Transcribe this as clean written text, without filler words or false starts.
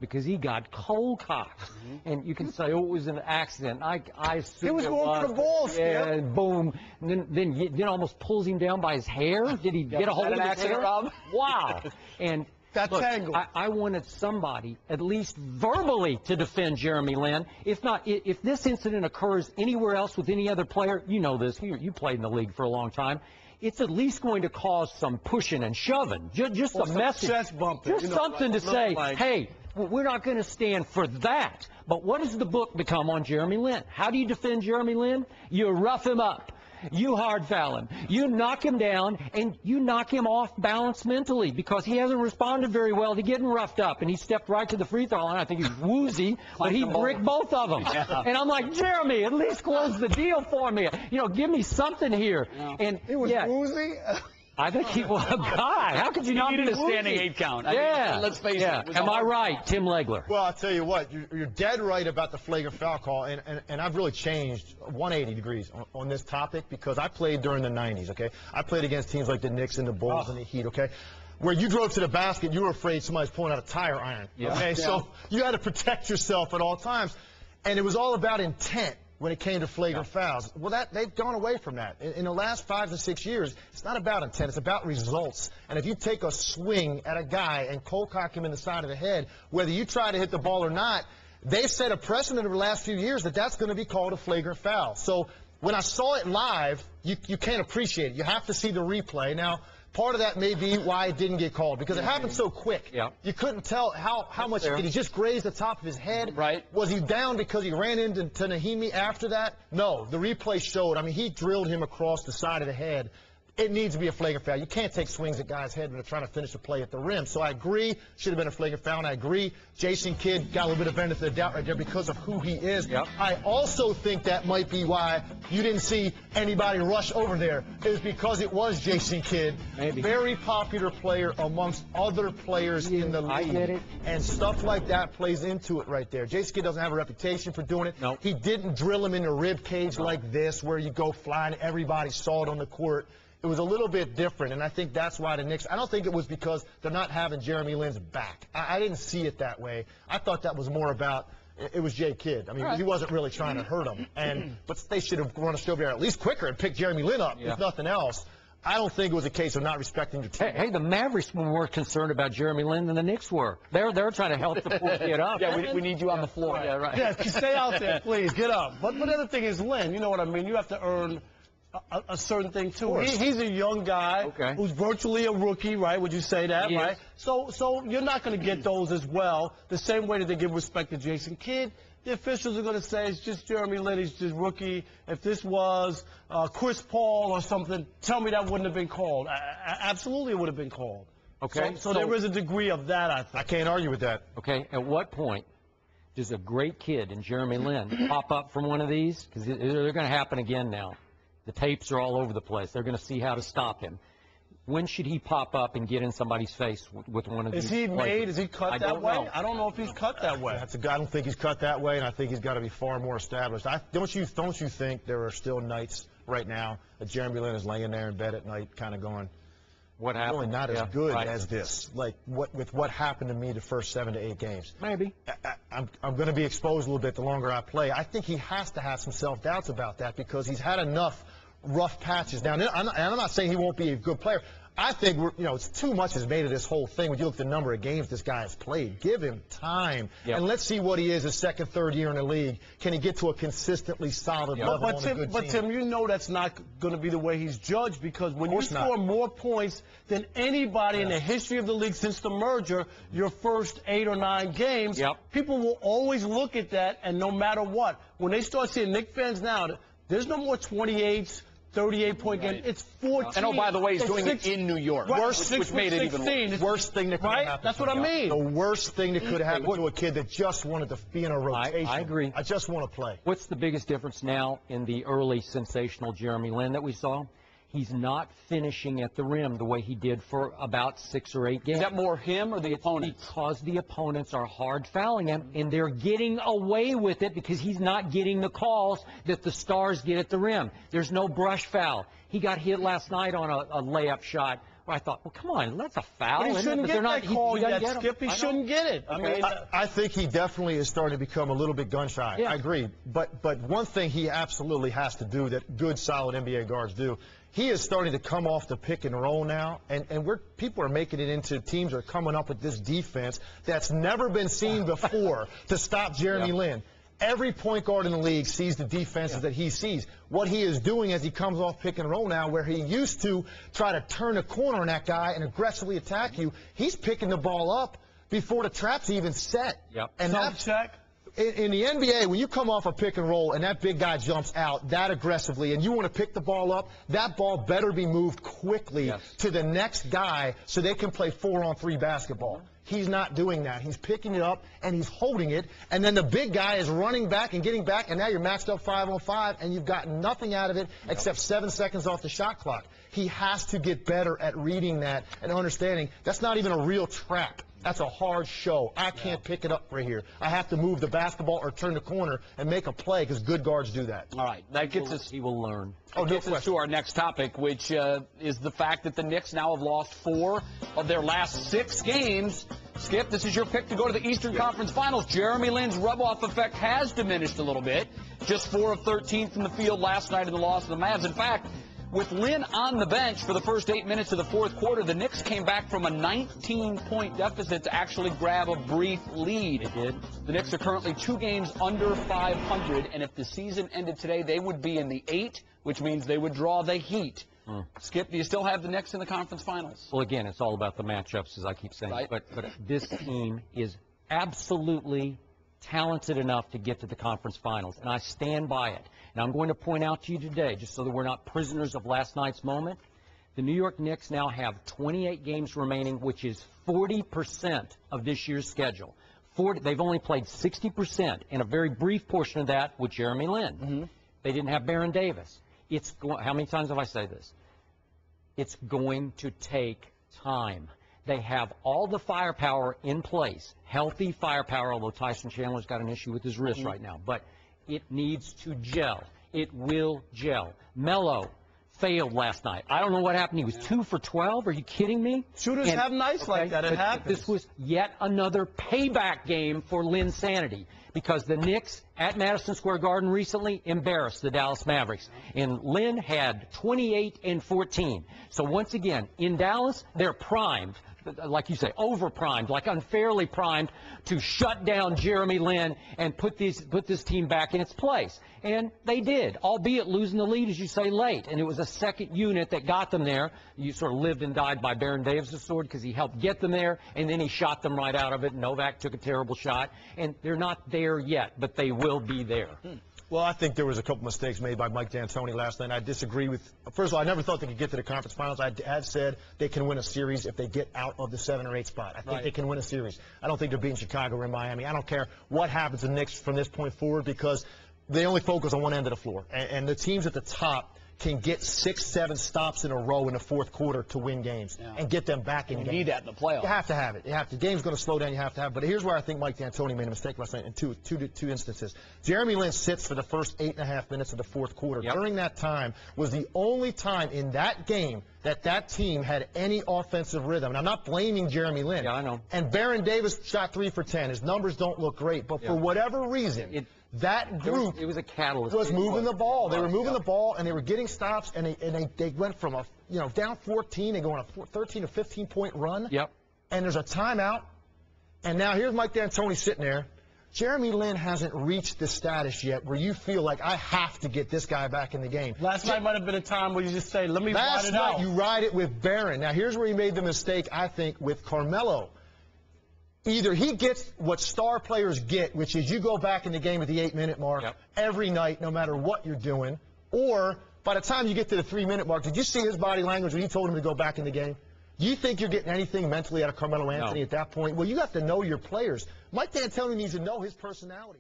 because he got cold-cocked. And you can say, oh, it was an accident. I assume He was going for the ball, Skip. Yeah, and boom. And then almost pulls him down by his hair. Did he get a hold of his hair? Rob? Wow. And That look, tangle. I wanted somebody, at least verbally, to defend Jeremy Lin. If not, if this incident occurs anywhere else with any other player, you know this, you played in the league for a long time, it's at least going to cause some pushing and shoving. Just a message. Chest bumping. Just something to say, hey, we're not going to stand for that. But what does the book become on Jeremy Lin? How do you defend Jeremy Lin? You rough him up. You hard foul him. You knock him down, and you knock him off balance mentally because he hasn't responded very well to getting roughed up. And he stepped right to the free throw line. I think he was woozy, but he bricked both of them. Yeah. And I'm like, Jeremy, at least close the deal for me. You know, give me something here. Yeah. And he was woozy? I think he was a guy. How could you not be a standing 8 count? Yeah. Let's face it. Am I right, Tim Legler? Well, I'll tell you what. You're dead right about the flagrant foul call, and I've really changed 180 degrees on this topic because I played during the 90s, okay? I played against teams like the Knicks and the Bulls and the Heat, okay? Where you drove to the basket, you were afraid somebody's pulling out a tire iron, okay? Yeah. So you had to protect yourself at all times, and it was all about intent when it came to flagrant fouls. Well, they've gone away from that. In the last 5 to 6 years, it's not about intent. It's about results. And if you take a swing at a guy and cold cock him in the side of the head, whether you try to hit the ball or not, they've set a precedent over the last few years that that's going to be called a flagrant foul. So when I saw it live, you can't appreciate it. You have to see the replay. Now, part of that may be why it didn't get called, because it happened so quick. Yeah. You couldn't tell how much. Did he just graze the top of his head? Right. Was he down because he ran into Nahimi after that? No. The replay showed. I mean, he drilled him across the side of the head. It needs to be a flagrant foul. You can't take swings at guys' head when they're trying to finish a play at the rim. So I agree, should have been a flagrant foul, and I agree Jason Kidd got a little bit of benefit of the doubt right there because of who he is. Yep. I also think that might be why you didn't see anybody rush over there. It was because it was Jason Kidd, very popular player amongst other players in the league. I get it. And stuff like that plays into it right there. Jason Kidd doesn't have a reputation for doing it. Nope. He didn't drill him in the rib cage like this where you go flying, everybody saw it on the court. It was a little bit different, and I think that's why the Knicks – I don't think it was because they're not having Jeremy Lin's back. I didn't see it that way. I thought that was more about – it was Jay Kidd. I mean, he wasn't really trying to hurt him. But they should have run us over there at least quicker and picked Jeremy Lin up, if nothing else. I don't think it was a case of not respecting your team. Hey, the Mavericks were more concerned about Jeremy Lin than the Knicks were. They're trying to help the poor kid up. Yeah, we need you on the floor. Yeah, right. Yeah, stay out there, please. Get up. But the other thing is Lin. You know what I mean? You have to earn – a certain thing too. He's a young guy who's virtually a rookie, right? Would you say that, right? So you're not going to get those as well. The same way that they give respect to Jason Kidd, the officials are going to say it's just Jeremy Lin, he's just rookie. If this was Chris Paul or something, tell me that wouldn't have been called. Absolutely, it would have been called. Okay. So there is a degree of that, I think. I can't argue with that. Okay. At what point does a great kid in Jeremy Lin pop up from one of these? Because they're going to happen again now. The tapes are all over the place. They're going to see how to stop him. When should he pop up and get in somebody's face with one of these? Is he made? Is he cut that way? I don't know if he's cut that way. That's a guy. I don't think he's cut that way, and I think he's got to be far more established. Don't you think there are still nights right now that Jeremy Lin is laying there in bed at night, kind of going, "What happened?" Really not as good as this. Like what happened to me the first 7 to 8 games. Maybe. I'm going to be exposed a little bit the longer I play. I think he has to have some self-doubts about that because he's had enough rough patches. Now, I'm not saying he won't be a good player. I think it's too much has made of this whole thing. When you look at the number of games this guy has played, give him time, and let's see what he is his second, third year in the league. Can he get to a consistently solid level on a good team? But Tim, you know that's not going to be the way he's judged because when you score more points than anybody in the history of the league since the merger, your first 8 or 9 games, people will always look at that, and no matter what, when they start seeing Knicks fans now, there's no more 28s. 38-point game. It's 14. And, oh, by the way, he's doing it in New York, which made it even worse. Worst thing that could have happened. That's what I mean. The worst thing that could have happened to a kid that just wanted to be in a rotation. I agree. I just want to play. What's the biggest difference now in the early sensational Jeremy Lin that we saw? He's not finishing at the rim the way he did for about 6 or 8 games. Is that more him or the opponents? Because the opponents are hard fouling him, and they're getting away with it because he's not getting the calls that the stars get at the rim. There's no brush foul. He got hit last night on a layup shot where I thought, well, come on, that's a foul. But he shouldn't get that call yet, Skip. He shouldn't get it. Okay. I think he definitely is starting to become a little bit gun-shy. Yeah. I agree. But one thing he absolutely has to do that good, solid NBA guards do, he is starting to come off the pick and roll now, and people are making it into teams are coming up with this defense that's never been seen before to stop Jeremy Lin. Every point guard in the league sees the defenses that he sees. What he is doing as he comes off pick and roll now, where he used to try to turn a corner on that guy and aggressively attack you, he's picking the ball up before the trap's even set. And that's check. In the NBA, when you come off a pick and roll and that big guy jumps out that aggressively and you want to pick the ball up, that ball better be moved quickly to the next guy so they can play 4-on-3 basketball. He's not doing that. He's picking it up and he's holding it, and then the big guy is running back and getting back, and now you're matched up 5-on-5, and you've gotten nothing out of it except 7 seconds off the shot clock. He has to get better at reading that and understanding that's not even a real trap. That's a hard show. I can't pick it up right here. I have to move the basketball or turn the corner and make a play because good guards do that. All right, that gets us. He will learn. That gets us to our next topic, which is the fact that the Knicks now have lost 4 of their last 6 games. Skip, this is your pick to go to the Eastern Conference Finals. Jeremy Lin's rub-off effect has diminished a little bit. Just 4 of 13 from the field last night in the loss of the Mavs. In fact, with Lin on the bench for the first 8 minutes of the fourth quarter, the Knicks came back from a 19-point deficit to actually grab a brief lead. They did. The Knicks are currently 2 games under 500, and if the season ended today, they would be in the 8, which means they would draw the Heat. Skip, do you still have the Knicks in the conference finals? Well, again, it's all about the matchups, as I keep saying. Right. But this team is absolutely talented enough to get to the conference finals, and I stand by it. And I'm going to point out to you today, just so that we're not prisoners of last night's moment, the New York Knicks now have 28 games remaining, which is 40% of this year's schedule. They've only played 60%, and a very brief portion of that with Jeremy Lin. They didn't have Baron Davis. How many times have I said this? It's going to take time. They have all the firepower in place, healthy firepower, although Tyson Chandler's got an issue with his wrist right now. But it needs to gel. It will gel. Melo failed last night. I don't know what happened. He was 2 for 12. Are you kidding me? Shooters have nights like that. It happens. This was yet another payback game for Lin's sanity, because the Knicks at Madison Square Garden recently embarrassed the Dallas Mavericks. And Lin had 28 and 14. So once again, in Dallas, they're primed, like you say, over-primed, like unfairly primed to shut down Jeremy Lin and put this team back in its place. And they did, albeit losing the lead, as you say, late. And it was a second unit that got them there. You sort of lived and died by Baron Davis' sword, because he helped get them there, and then he shot them right out of it. Novak took a terrible shot. And they're not there yet, but they will be there. Well, I think there was a couple mistakes made by Mike D'Antoni last night. I disagree with – first of all, I never thought they could get to the conference finals. I had said they can win a series if they get out of the 7 or 8 spot. I think they can win a series. I don't think they're beating Chicago or Miami. I don't care what happens to the Knicks from this point forward, because they only focus on one end of the floor. And the teams at the top can get 6, 7 stops in a row in the fourth quarter to win games and get them back in the game. You need that in the playoffs. You have to have it. You have to. The game's going to slow down. You have to have it. But here's where I think Mike D'Antoni made a mistake last night in two instances. Jeremy Lin sits for the first 8.5 minutes of the fourth quarter. During that time was the only time in that game that team had any offensive rhythm. And I'm not blaming Jeremy Lin. Yeah, I know. And Baron Davis shot 3 for 10. His numbers don't look great. But for whatever reason, that group it was a catalyst. Was moving the ball. They were moving the ball, and they were getting stops, and they went from a down 14, they go on a 13 to 15-point run. And there's a timeout, and now here's Mike D'Antoni sitting there. Jeremy Lin hasn't reached the status yet where you feel like I have to get this guy back in the game. Last night might have been a time where you just say, let me ride it out. Last night you ride it with Baron. Now here's where he made the mistake, I think, with Carmelo. Either he gets what star players get, which is you go back in the game at the 8-minute mark every night, no matter what you're doing, or by the time you get to the 3-minute mark, did you see his body language when he told him to go back in the game? Do you think you're getting anything mentally out of Carmelo Anthony at that point? Well, you have to know your players. Mike D'Antoni needs to know his personality.